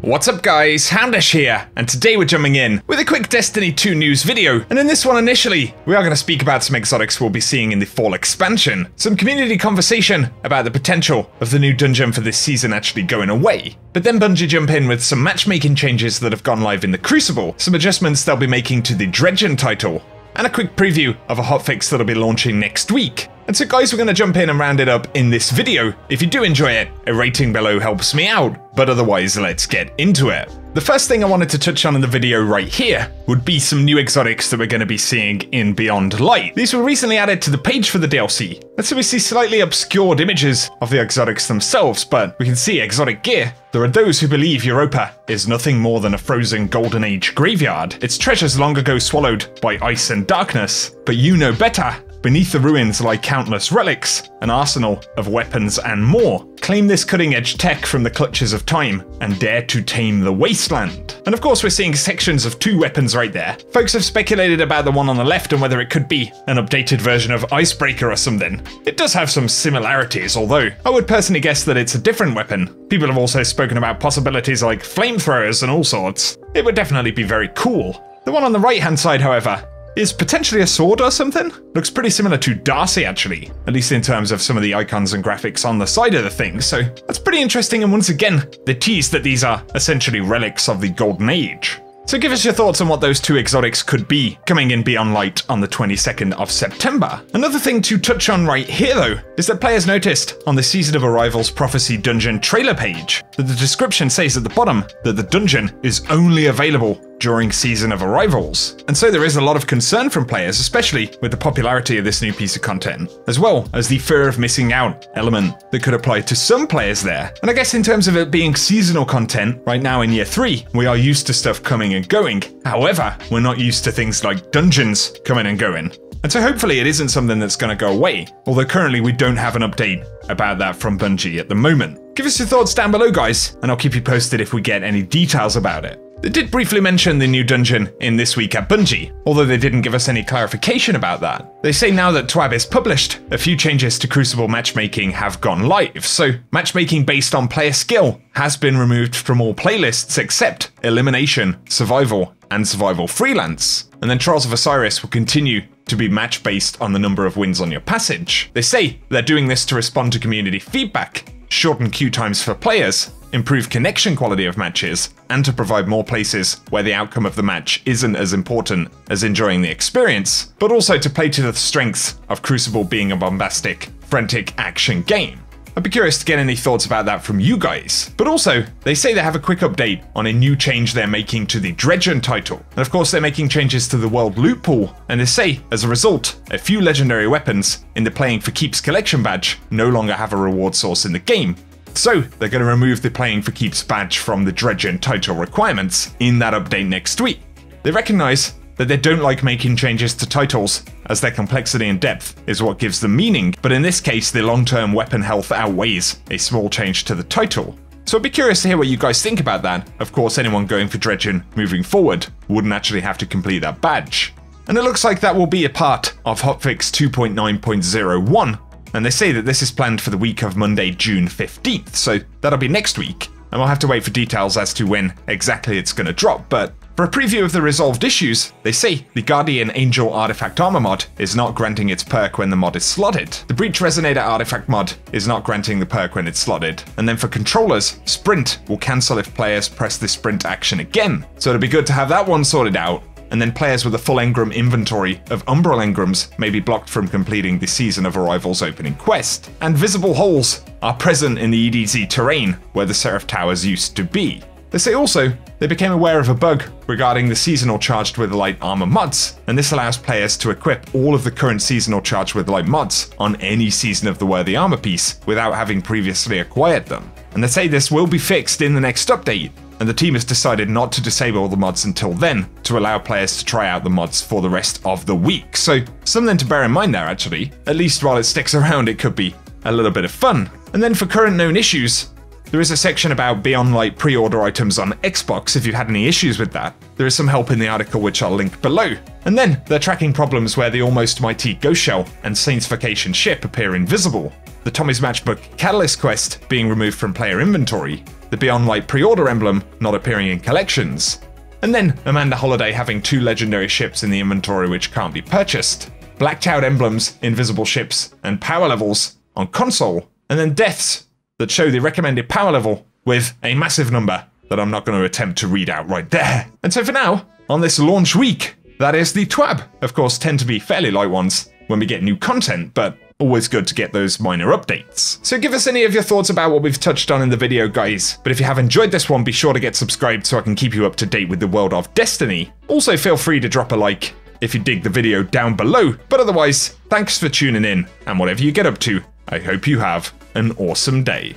What's up guys, Houndish here, and today we're jumping in with a quick Destiny 2 news video, and in this one initially, we are going to speak about some exotics we'll be seeing in the fall expansion, some community conversation about the potential of the new dungeon for this season actually going away, but then Bungie jump in with some matchmaking changes that have gone live in the Crucible, some adjustments they'll be making to the Dredgen title, and a quick preview of a hotfix that'll be launching next week. And so guys, we're going to jump in and round it up in this video. If you do enjoy it, a rating below helps me out, but otherwise let's get into it. The first thing I wanted to touch on in the video right here would be some new exotics that we're going to be seeing in Beyond Light. These were recently added to the page for the DLC, and so we see slightly obscured images of the exotics themselves, but we can see exotic gear. There are those who believe Europa is nothing more than a frozen golden age graveyard, its treasures long ago swallowed by ice and darkness, but you know better. Beneath the ruins lie countless relics, an arsenal of weapons and more. Claim this cutting-edge tech from the clutches of time and dare to tame the wasteland. And of course we're seeing sections of two weapons right there. Folks have speculated about the one on the left and whether it could be an updated version of Icebreaker or something. It does have some similarities, although I would personally guess that it's a different weapon. People have also spoken about possibilities like flamethrowers and all sorts. It would definitely be very cool. The one on the right-hand side, however, is potentially a sword or something? Looks pretty similar to Darcy actually, at least in terms of some of the icons and graphics on the side of the thing, so that's pretty interesting, and once again, they tease that these are essentially relics of the Golden Age. So give us your thoughts on what those two exotics could be coming in Beyond Light on the 22nd of September. Another thing to touch on right here though, is that players noticed on the Season of Arrival's Prophecy Dungeon trailer page that the description says at the bottom that the dungeon is only available during Season of Arrivals. And so there is a lot of concern from players, especially with the popularity of this new piece of content, as well as the fear of missing out element that could apply to some players there. And I guess in terms of it being seasonal content, right now in Year 3, we are used to stuff coming and going. However, we're not used to things like dungeons coming and going. And so hopefully it isn't something that's going to go away, although currently we don't have an update about that from Bungie at the moment. Give us your thoughts down below guys, and I'll keep you posted if we get any details about it. They did briefly mention the new dungeon in This Week at Bungie, although they didn't give us any clarification about that. They say now that TWAB is published, a few changes to Crucible Matchmaking have gone live, so matchmaking based on player skill has been removed from all playlists except Elimination, Survival, and Survival Freelance. And then Trials of Osiris will continue to be match based on the number of wins on your passage. They say they're doing this to respond to community feedback, shorten queue times for players, improve connection quality of matches, and to provide more places where the outcome of the match isn't as important as enjoying the experience, but also to play to the strengths of Crucible being a bombastic, frantic action game. I'd be curious to get any thoughts about that from you guys. But also, they say they have a quick update on a new change they're making to the Dredgen title. And of course they're making changes to the world loot pool, and they say, as a result, a few legendary weapons in the Playing for Keeps collection badge no longer have a reward source in the game. So they're going to remove the Playing for Keeps badge from the Dredgen title requirements in that update next week. They recognise that they don't like making changes to titles, as their complexity and depth is what gives them meaning, but in this case the long-term weapon health outweighs a small change to the title. So I'd be curious to hear what you guys think about that. Of course, anyone going for Dredgen moving forward wouldn't actually have to complete that badge. And it looks like that will be a part of Hotfix 2.9.01. And they say that this is planned for the week of Monday, June 15th, so that'll be next week. And we'll have to wait for details as to when exactly it's going to drop, but for a preview of the resolved issues, they say the Guardian Angel Artifact Armor mod is not granting its perk when the mod is slotted. The Breach Resonator Artifact mod is not granting the perk when it's slotted. And then for controllers, Sprint will cancel if players press the sprint action again. So it'll be good to have that one sorted out. And then players with a full engram inventory of Umbral engrams may be blocked from completing the Season of Arrival's opening quest. And visible holes are present in the EDZ terrain where the Seraph Towers used to be. They say also they became aware of a bug regarding the seasonal Charged with Light armor mods, and this allows players to equip all of the current seasonal Charged with Light mods on any Season of the Worthy armor piece without having previously acquired them. And they say this will be fixed in the next update, and the team has decided not to disable the mods until then to allow players to try out the mods for the rest of the week. So something to bear in mind there actually, at least while it sticks around it could be a little bit of fun. And then for current known issues, there is a section about Beyond Light pre-order items on Xbox if you had any issues with that. There is some help in the article which I'll link below. And then they're tracking problems where the almost mighty Ghost Shell and Saints Vacation ship appear invisible. the Tommy's Matchbook Catalyst quest being removed from player inventory, the Beyond Light pre-order emblem not appearing in collections, and then Amanda Holiday having 2 legendary ships in the inventory which can't be purchased, blacked out emblems, invisible ships, and power levels on console, and then deaths that show the recommended power level with a massive number that I'm not going to attempt to read out right there. And so for now, on this launch week, that is the TWAB. Of course, tend to be fairly light ones when we get new content, but always good to get those minor updates. So give us any of your thoughts about what we've touched on in the video, guys. But if you have enjoyed this one, be sure to get subscribed so I can keep you up to date with the world of Destiny. Also, feel free to drop a like if you dig the video down below. But otherwise, thanks for tuning in, and whatever you get up to, I hope you have an awesome day.